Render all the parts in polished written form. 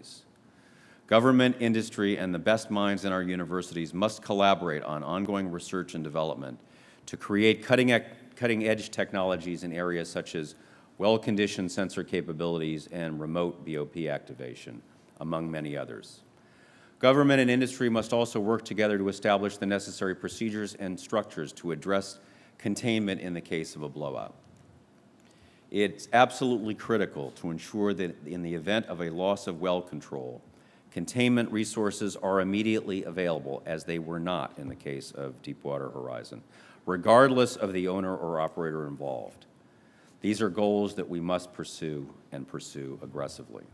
capabilities. Government, industry, and the best minds in our universities must collaborate on ongoing research and development to create cutting-edge technologies in areas such as well-conditioned sensor capabilities and remote BOP activation, among many others. Government and industry must also work together to establish the necessary procedures and structures to address containment in the case of a blowout. It's absolutely critical to ensure that in the event of a loss of well control, containment resources are immediately available, as they were not in the case of Deepwater Horizon, regardless of the owner or operator involved. These are goals that we must pursue and pursue aggressively.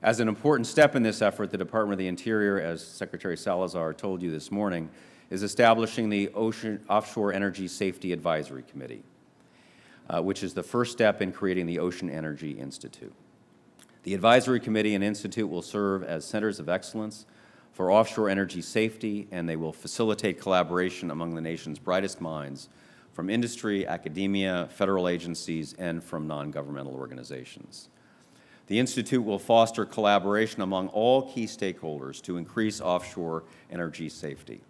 As an important step in this effort, the Department of the Interior, as Secretary Salazar told you this morning, is establishing the Offshore Energy Safety Advisory Committee, which is the first step in creating the Ocean Energy Institute. The Advisory Committee and Institute will serve as centers of excellence for offshore energy safety, and they will facilitate collaboration among the nation's brightest minds from industry, academia, federal agencies, and from non-governmental organizations. The Institute will foster collaboration among all key stakeholders to increase offshore energy safety.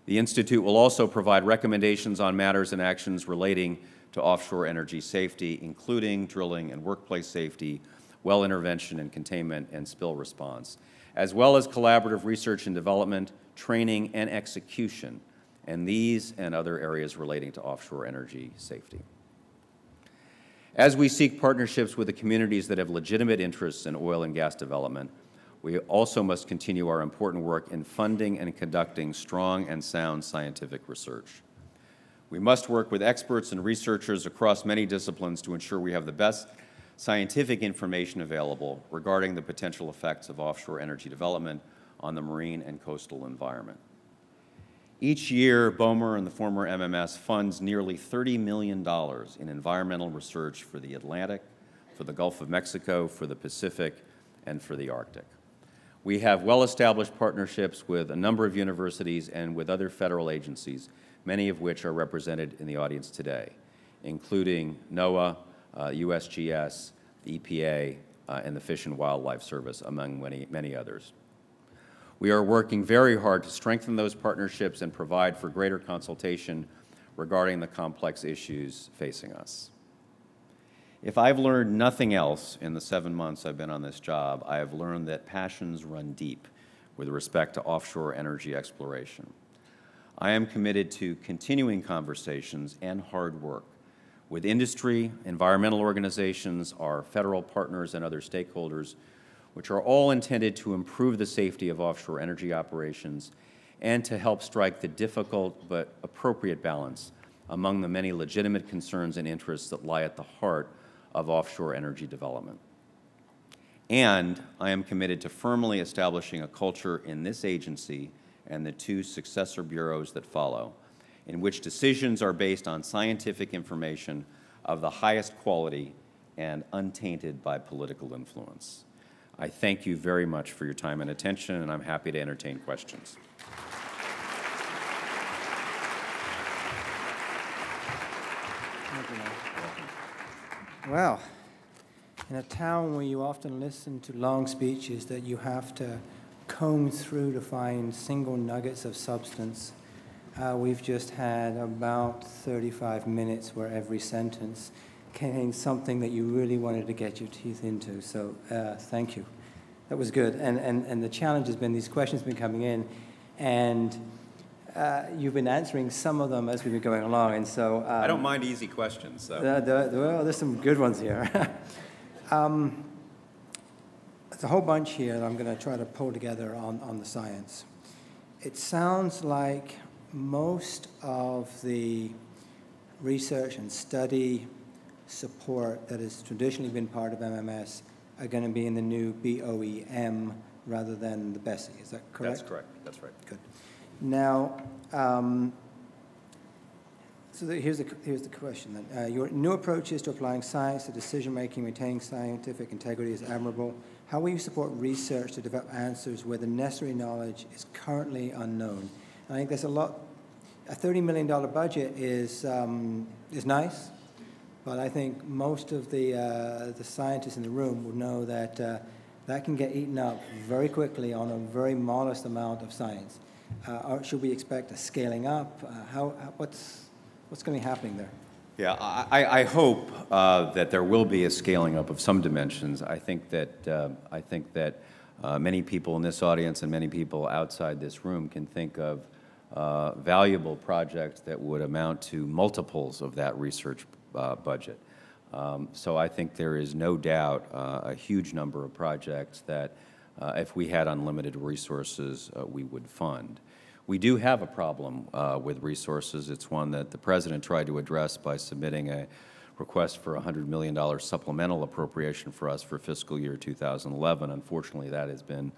The Institute will also provide recommendations on matters and actions relating to offshore energy safety, including drilling and workplace safety, well intervention and containment, and spill response, as well as collaborative research and development, training, and execution, and these and other areas relating to offshore energy safety. As we seek partnerships with the communities that have legitimate interests in oil and gas development, we also must continue our important work in funding and conducting strong and sound scientific research. We must work with experts and researchers across many disciplines to ensure we have the best scientific information available regarding the potential effects of offshore energy development on the marine and coastal environment. Each year, BOMER and the former MMS funds nearly $30 million in environmental research for the Atlantic, for the Gulf of Mexico, for the Pacific, and for the Arctic. We have well-established partnerships with a number of universities and with other federal agencies, many of which are represented in the audience today, including NOAA, USGS, the EPA, and the Fish and Wildlife Service, among many others. We are working very hard to strengthen those partnerships and provide for greater consultation regarding the complex issues facing us. If I've learned nothing else in the 7 months I've been on this job, I have learned that passions run deep with respect to offshore energy exploration. I am committed to continuing conversations and hard work with industry, environmental organizations, our federal partners, and other stakeholders, which are all intended to improve the safety of offshore energy operations and to help strike the difficult but appropriate balance among the many legitimate concerns and interests that lie at the heart of offshore energy development. And I am committed to firmly establishing a culture in this agency and the 2 successor bureaus that follow, in which decisions are based on scientific information of the highest quality and untainted by political influence. I thank you very much for your time and attention, and I'm happy to entertain questions. Well, in a town where you often listen to long speeches that you have to comb through to find single nuggets of substance, we've just had about 35 minutes where every sentence contains something that you really wanted to get your teeth into. So thank you. That was good. And the challenge has been these questions have been coming in, and you've been answering some of them as we've been going along. And so I don't mind easy questions. So. Well, there's some good ones here. There's a whole bunch here that I'm going to try to pull together on the science. It sounds like most of the research and study support that has traditionally been part of MMS are going to be in the new BOEM rather than the BESI. Is that correct? That's correct. That's right. Good. Now, here's the question then. Your new approaches to applying science to decision-making, maintaining scientific integrity is admirable. How will you support research to develop answers where the necessary knowledge is currently unknown? And I think there's a lot. A $30 million budget is nice, but I think most of the scientists in the room will know that that can get eaten up very quickly on a very modest amount of science. Or should we expect a scaling up? What's going to be happening there? Yeah, I hope that there will be a scaling up of some dimensions. I think that many people in this audience and many people outside this room can think of valuable projects that would amount to multiples of that research budget. So I think there is no doubt a huge number of projects that if we had unlimited resources, we would fund. We do have a problem with resources. It's one that the President tried to address by submitting a request for a $100 million supplemental appropriation for us for fiscal year 2011. Unfortunately, that has been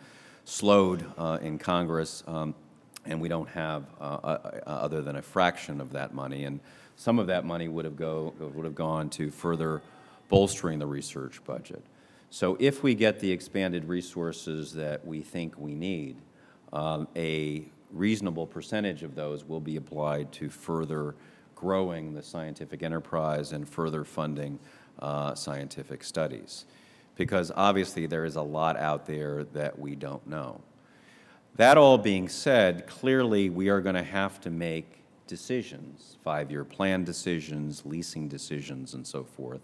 slowed in Congress, and we don't have other than a fraction of that money. And some of that money would have gone to further bolstering the research budget. So if we get the expanded resources that we think we need, a reasonable percentage of those will be applied to further growing the scientific enterprise and further funding scientific studies. Because obviously there is a lot out there that we don't know. That all being said, clearly we are going to have to make decisions, 5-year plan decisions, leasing decisions, and so forth,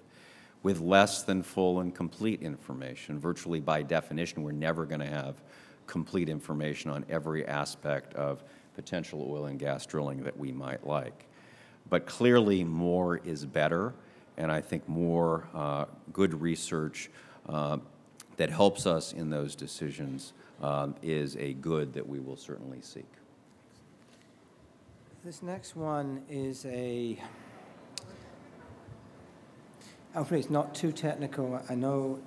with less than full and complete information. Virtually by definition, we're never going to have complete information on every aspect of potential oil and gas drilling that we might like. But clearly more is better, and I think more good research that helps us in those decisions is a good that we will certainly seek. This next one is hopefully it's not too technical. I know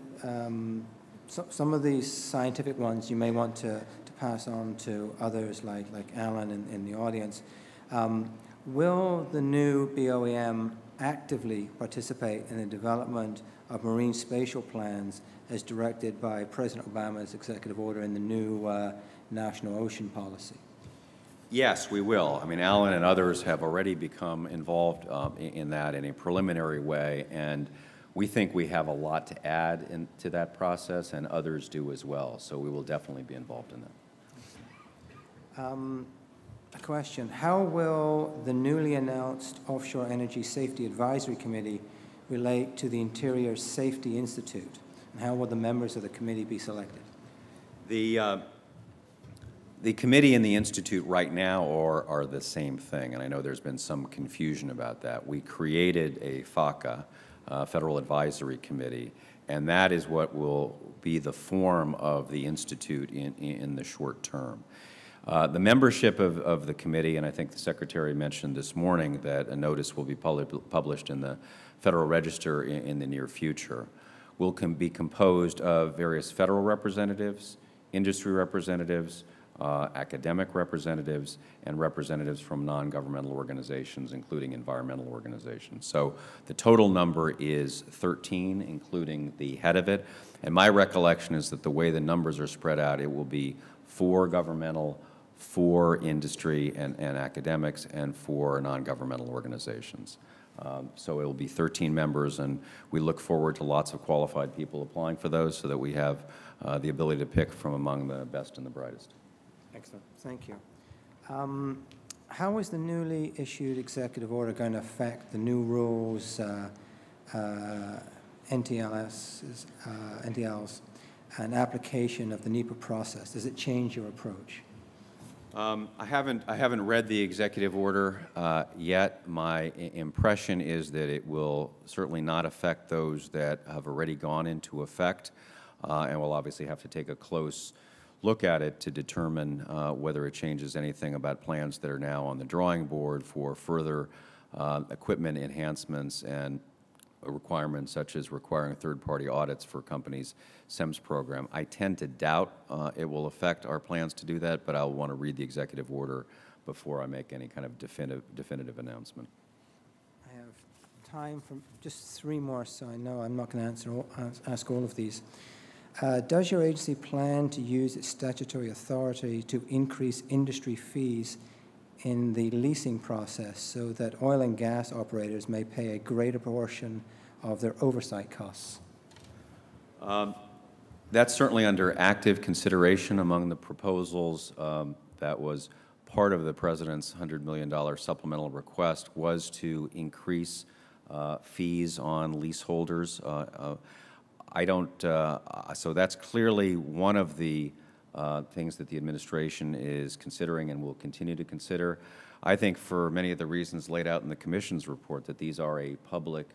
some of these scientific ones you may want to pass on to others like Alan in the audience. Will the new BOEM actively participate in the development of marine spatial plans as directed by President Obama's executive order in the new National Ocean Policy? Yes, we will. I mean, Alan and others have already become involved in that in a preliminary way, and we think we have a lot to add to that process, and others do as well. So we will definitely be involved in that. A question. How will the newly announced Offshore Energy Safety Advisory Committee relate to the Interior Safety Institute? And how will the members of the committee be selected? The committee and the institute right now are the same thing, and I know there's been some confusion about that. We created a FACA, Federal Advisory Committee, and that is what will be the form of the institute in the short term. The membership of the committee, and I think the Secretary mentioned this morning that a notice will be published in the Federal Register in the near future, will be composed of various federal representatives, industry representatives, academic representatives, and representatives from non-governmental organizations, including environmental organizations. So the total number is 13, including the head of it. And my recollection is that the way the numbers are spread out, it will be 4 governmental, 4 industry and academics, and 4 non-governmental organizations. So it will be 13 members, and we look forward to lots of qualified people applying for those so that we have the ability to pick from among the best and the brightest. Excellent. Thank you. How is the newly issued executive order going to affect the new rules, NTLs, and application of the NEPA process? Does it change your approach? I haven't read the executive order yet. My impression is that it will certainly not affect those that have already gone into effect, and we'll obviously have to take a close look at it to determine whether it changes anything about plans that are now on the drawing board for further equipment enhancements and requirements such as requiring third-party audits for companies' SEMS program. I tend to doubt it will affect our plans to do that, but I'll want to read the executive order before I make any kind of definitive announcement. I have time for just 3 more, so I know I'm not going to ask all of these. Does your agency plan to use its statutory authority to increase industry fees in the leasing process so that oil and gas operators may pay a greater portion of their oversight costs? That's certainly under active consideration among the proposals. That was part of the President's $100 million supplemental request, was to increase fees on leaseholders. I don't, so that's clearly one of the things that the administration is considering and will continue to consider. I think for many of the reasons laid out in the Commission's report that these are a public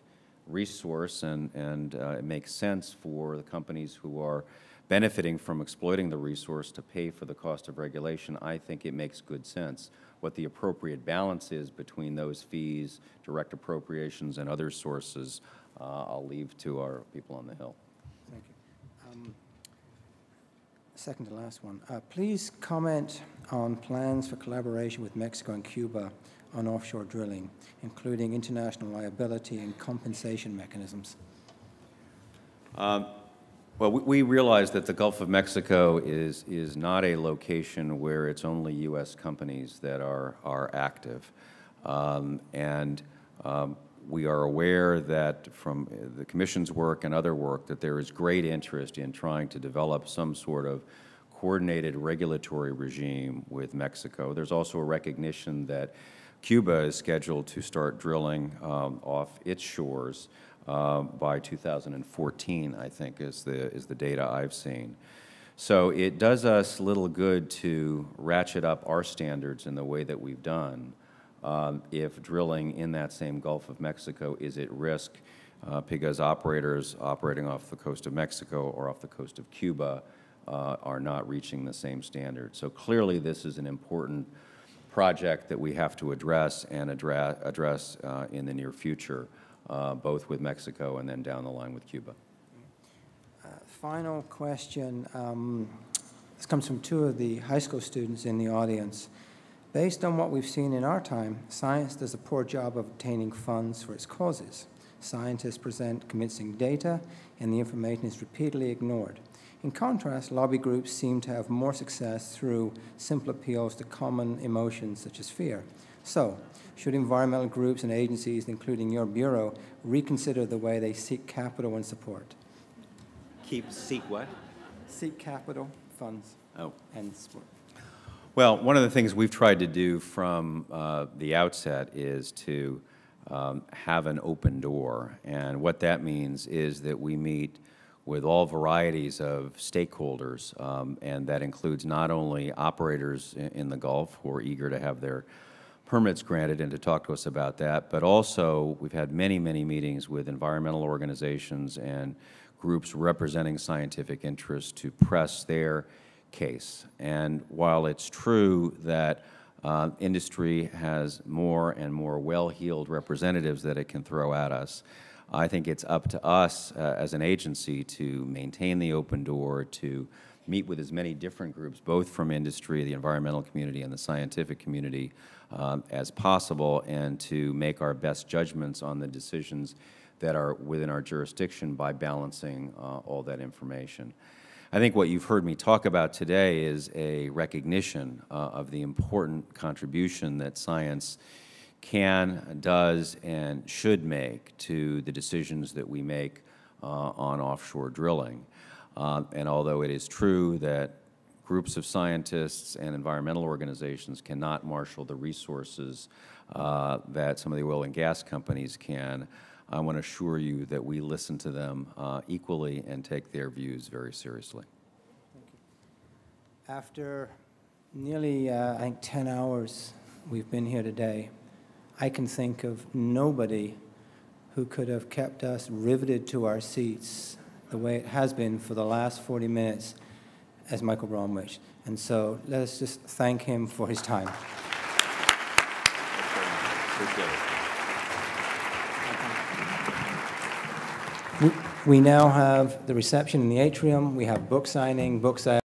resource, and it makes sense for the companies who are benefiting from exploiting the resource to pay for the cost of regulation. I think it makes good sense. What the appropriate balance is between those fees, direct appropriations, and other sources, I'll leave to our people on the Hill. Thank you. Second to last one. Please comment on plans for collaboration with Mexico and Cuba on offshore drilling, including international liability and compensation mechanisms. Well, we realize that the Gulf of Mexico is not a location where it's only U.S. companies that are active. We are aware that from the Commission's work and other work that there is great interest in trying to develop some sort of coordinated regulatory regime with Mexico. There's also a recognition that Cuba is scheduled to start drilling off its shores by 2014, I think, is the data I've seen. So it does us little good to ratchet up our standards in the way that we've done if drilling in that same Gulf of Mexico is at risk because operators operating off the coast of Mexico or off the coast of Cuba are not reaching the same standard. So clearly this is an important project that we have to address and address in the near future, both with Mexico and then down the line with Cuba. Final question. This comes from two of the high school students in the audience. Based on what we've seen in our time, science does a poor job of obtaining funds for its causes. Scientists present convincing data, and the information is repeatedly ignored. In contrast, lobby groups seem to have more success through simple appeals to common emotions such as fear. So, should environmental groups and agencies, including your Bureau, reconsider the way they seek capital and support? Seek what? Seek capital, funds, and support. Well, one of the things we've tried to do from the outset is to have an open door. And what that means is that we meet with all varieties of stakeholders, and that includes not only operators in the Gulf who are eager to have their permits granted and to talk to us about that, but also we've had many, many meetings with environmental organizations and groups representing scientific interests to press their case. And while it's true that industry has more and more well-heeled representatives that it can throw at us, I think it's up to us as an agency to maintain the open door, to meet with as many different groups, both from industry, the environmental community, and the scientific community as possible, and to make our best judgments on the decisions that are within our jurisdiction by balancing all that information. I think what you've heard me talk about today is a recognition of the important contribution that science can, does, and should make to the decisions that we make on offshore drilling. And although it is true that groups of scientists and environmental organizations cannot marshal the resources that some of the oil and gas companies can, I want to assure you that we listen to them equally and take their views very seriously. Thank you. After nearly, I think, 10 hours we've been here today, I can think of nobody who could have kept us riveted to our seats the way it has been for the last 40 minutes as Michael Bromwich. And so let us just thank him for his time. Appreciate it. We now have the reception in the atrium. We have book signing, book sale.